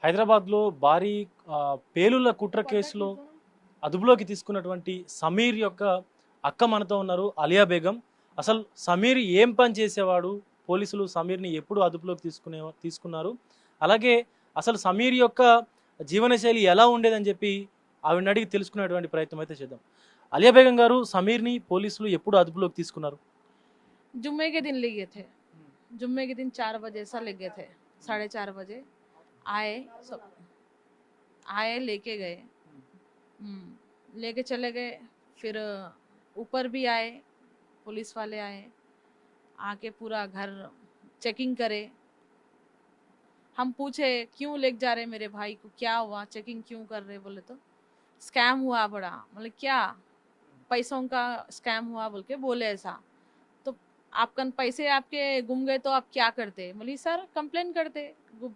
హైదరాబాద్లో భారీ పేలుళ్ల కుట్ర కేసులో అదుపులోకి తీసుకున్నటువంటి సమీర్ యొక్క అక్క మనతో ఉన్నారు, అలియా బేగం. అసలు సమీర్ ఏం పని చేసేవాడు, పోలీసులు సమీర్ని ఎప్పుడు అదుపులోకి తీసుకున్నారు, అలాగే అసలు సమీర్ యొక్క జీవనశైలి ఎలా ఉండేదని చెప్పి ఆవిడని అడిగి తెలుసుకునేటువంటి ప్రయత్నం అయితే చేద్దాం. అలియా బేగం గారు, సమీర్ని పోలీసులు ఎప్పుడు అదుపులోకి తీసుకున్నారు? जुम्मे के दिन ले गए थे। जुम्मे के दिन 4 बजे ऐसा ले गए थे, 4:30 बजे आए सब, आए लेके गए, लेके चले गए। फिर ऊपर भी आए, पुलिस वाले आए, आके पूरा घर चेकिंग करे। हम पूछे क्यों लेके जा रहे मेरे भाई को, क्या हुआ, चेकिंग क्यों कर रहे? बोले तो स्कैम हुआ बड़ा। मतलब क्या, पैसों का स्कैम हुआ बोल के बोले ऐसा। तो आपका पैसे आपके गुम गए तो आप क्या करते? बोली सर कंप्लेन करते,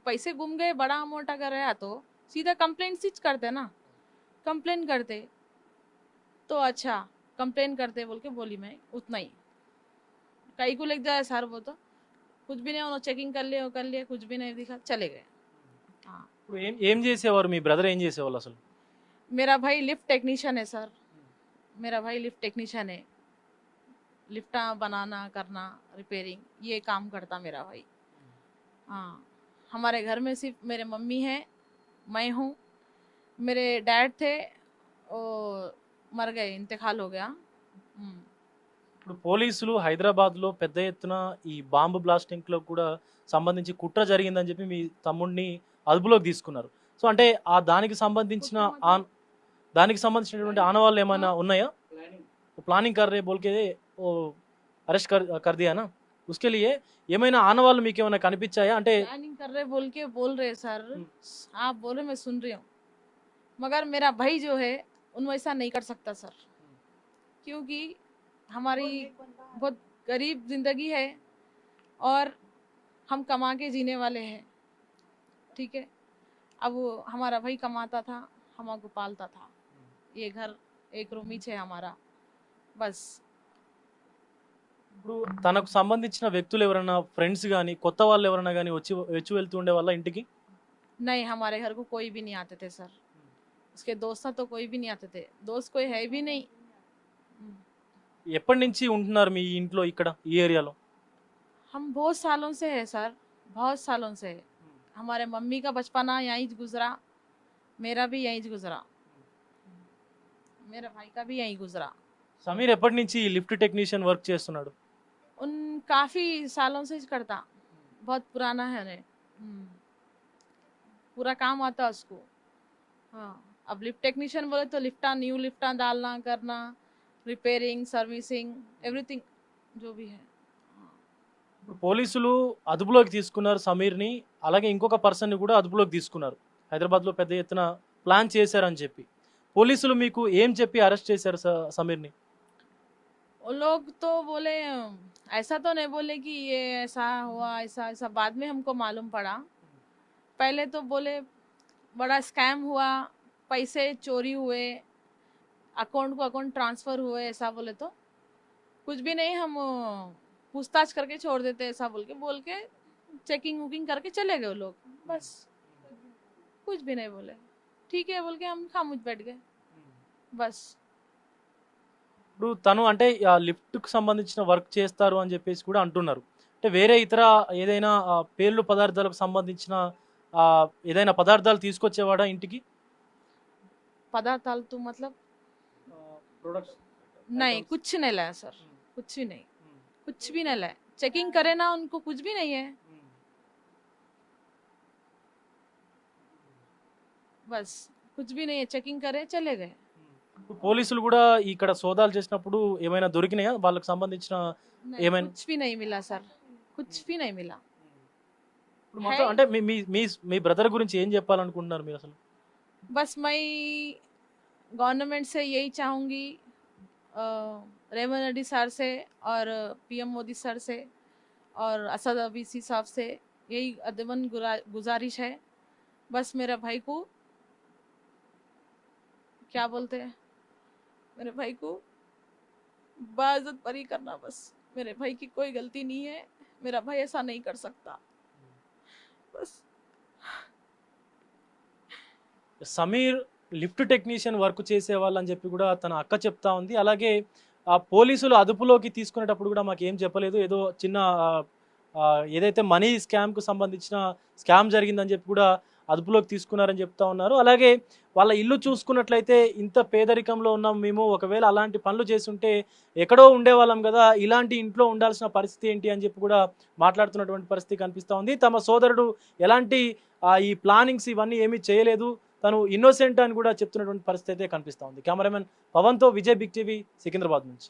पैसे गुम गए बड़ा अमाउंट अगर है तो सीधा कंप्लेन स्टिच करते ना, कंप्लेन करते। तो अच्छा कंप्लेन करते बोल के बोली मैं, उतना ही। कई को लेके जाए सर, वो तो कुछ भी नहीं, उन्होंने चेकिंग कर लिया, कुछ भी नहीं दिखा, चले गए। हाँ, ఏం చేసేవారు మీ బ్రదర్? ఏం చేసేవాళ్ళు అసలు? मेरा भाई लिफ्ट टेक्नीशियन है सर, मेरा भाई लिफ्ट टेक्नीशियन है। लिफ्टा बनाना करना, रिपेयरिंग, ये काम करता मेरा भाई। हाँ, हमारे घर में सिर्फ मेरे मम्मी हैं, मैं हूँ। मेरे डैड थे, वो मर गए, इंतकाल हो गया। ఇప్పుడు పోలీసులు హైదరాబాద్లో పెద్ద ఎత్తున ఈ బాంబు బ్లాస్టింగ్లో కూడా సంబంధించి కుట్ర జరిగిందని చెప్పి మీ తమ్ముడిని అదుపులోకి తీసుకున్నారు. సో అంటే ఆ దానికి సంబంధించినటువంటి ఆనవాళ్ళు ఏమైనా ఉన్నాయా? ప్లానింగ్ कर रहे बोल के वो अरेस्ट कर दिया ना, उसके लिए ఏమైనా ఆనవాళ్ళు మీకు ఏమైనా కనిపించాయా? అంటే प्लानिंग कर रहे बोल के बोल रहे सर, आप बोल रहे मैं सुन रही हूँ, मगर मेरा भाई जो है उन वैसा नहीं कर सकता सर, क्योंकि हमारी बहुत गरीब जिंदगी है और हम कमा के जीने वाले हैं, ठीक है। अब हमारा भाई कमाता था, हमको पालता था। ये घर एक रूम ही है हमारा, बस। ఇప్పుడు తనకు సంబంధించిన వ్యక్తులు ఎవరైనా, ఫ్రెండ్స్ కానీ కొత్త వాళ్ళు ఎవరైనా కానీ వచ్చి వెళ్తూ ఉండే వాళ్ళ ఇంటికి? नहीं, हमारे घर को कोई भी नहीं आते थे सर, उसके दोस्त तो कोई भी नहीं आते थे, दोस्त कोई है भी नहीं। ఎప్పటి నుంచి ఉంటున్నారు మీ ఇంట్లో ఇక్కడ ఈ ఏరియాలో? हम बहुत सालों से है सर, बहुत सालों से है। हमारे मम्मी का बचपना यहीं गुजरा, मेरा भी यहीं गुजरा, मेरे भाई का भी यहीं गुजरा। సమీర్ ఎప్పటి నుంచి లిఫ్ట్ టెక్నీషియన్ వర్క్ చేస్తున్నాడు? उन काफ़ी सालों से करता, बहुत पुराना है ने, पूरा काम आता उसको। हाँ, अब लिफ्ट टेक्नीशियन बोले तो लिफ्टा, न्यू लिफ्टा डालना करना, रिपेयरिंग, सर्विसिंग, एवरीथिंग जो भी है। ఇప్పుడు పోలీసులు అదుపులోకి తీసుకున్నారు సమీర్ని, అలాగే ఇంకొక పర్సన్ని కూడా అదుపులోకి తీసుకున్నారు. హైదరాబాద్లో పెద్ద ఎత్తున ప్లాన్ చేశారని చెప్పి పోలీసులు మీకు ఏం చెప్పి అరెస్ట్ చేశారు సమీర్ని? वो लोग तो बोले, ऐसा तो नहीं बोले कि ये ऐसा हुआ, ऐसा ऐसा, बाद में हमको मालूम पड़ा। पहले तो बोले बड़ा स्कैम हुआ, पैसे चोरी हुए, अकाउंट को अकाउंट ट्रांसफ़र हुए, ऐसा बोले तो कुछ भी नहीं, हम पूछताछ करके छोड़ देते, ऐसा बोल के चेकिंग वुकिंग करके चले गए वो लोग, बस। कुछ भी नहीं बोले, ठीक है बोल के हम खामोश बैठ गए, बस। ఇప్పుడు తను అంటే లిఫ్ట్కి సంబంధించిన వర్క్ చేస్తారు అని చెప్పేసి కూడా అంటున్నారు. అంటే వేరే ఇతర ఏదైనా పేర్లు పదార్థాలకు సంబంధించిన ఏదైనా పదార్థాలు తీసుకొచ్చేవాడా ఇంటికి? पदार्थाल तो मतलब ప్రొడక్ట్స్ नहीं, कुछ नहीं लाया सर, कुछ भी नहीं, कुछ भी नहीं लाया। चेकिंग करे ना, उनको कुछ भी नहीं है, बस कुछ भी नहीं है, चेकिंग करे चले गए। పోలీసులు కూడా ఇక్కడ సోదాలు చేసినప్పుడు ఏమైనా దొరికినాయా వాళ్ళకి సంబంధించిన? नहीं, ఏమైనా कुछ भी नहीं मिला सर, कुछ भी नहीं मिला। ఇప్పుడు మొత్తం అంటే మీ మీ మీ మీ బ్రదర్ గురించి ఏం చెప్పాలనుకుంటున్నారు మీరు అసలు? बस मैं गवर्नमेंट से यही चाहूँगी, रेवंत रेड्डी सर से और पीएम मोदी सर से और असद अवीसी साहब से यही अदमन गुजारिश है, बस मेरे भाई को, क्या बोलते हैं, मेरे भाई को बाइज्जत बरी करना, बस। मेरे भाई की कोई गलती नहीं है, मेरा भाई ऐसा नहीं कर सकता, बस। సమీర్ లిఫ్ట్ టెక్నీషియన్ వర్క్ చేసేవాళ్ళని చెప్పి కూడా తన అక్క చెప్తా ఉంది. అలాగే ఆ పోలీసులు అదుపులోకి తీసుకునేటప్పుడు కూడా మాకు ఏం చెప్పలేదు. ఏదో చిన్న ఏదైతే మనీ స్కామ్కు సంబంధించిన స్కామ్ జరిగిందని చెప్పి కూడా అదుపులోకి తీసుకున్నారని చెప్తా ఉన్నారు. అలాగే వాళ్ళ ఇల్లు చూసుకున్నట్లయితే ఇంత పేదరికంలో ఉన్నాం మేము, ఒకవేళ అలాంటి పనులు చేస్తుంటే ఎక్కడో ఉండేవాళ్ళం కదా, ఇలాంటి ఇంట్లో ఉండాల్సిన పరిస్థితి ఏంటి అని చెప్పి కూడా మాట్లాడుతున్నటువంటి పరిస్థితి కనిపిస్తూ ఉంది. తమ సోదరుడు ఎలాంటి ఈ ప్లానింగ్స్ ఇవన్నీ ఏమీ చేయలేదు, తను ఇన్నోసెంట్ అని కూడా చెప్తున్నటువంటి పరిస్థితి అయితే కనిపిస్తూ ఉంది. కెమెరామెన్ పవన్తో విజయ్, బిగ్ టీవీ, సికింద్రాబాద్ నుంచి.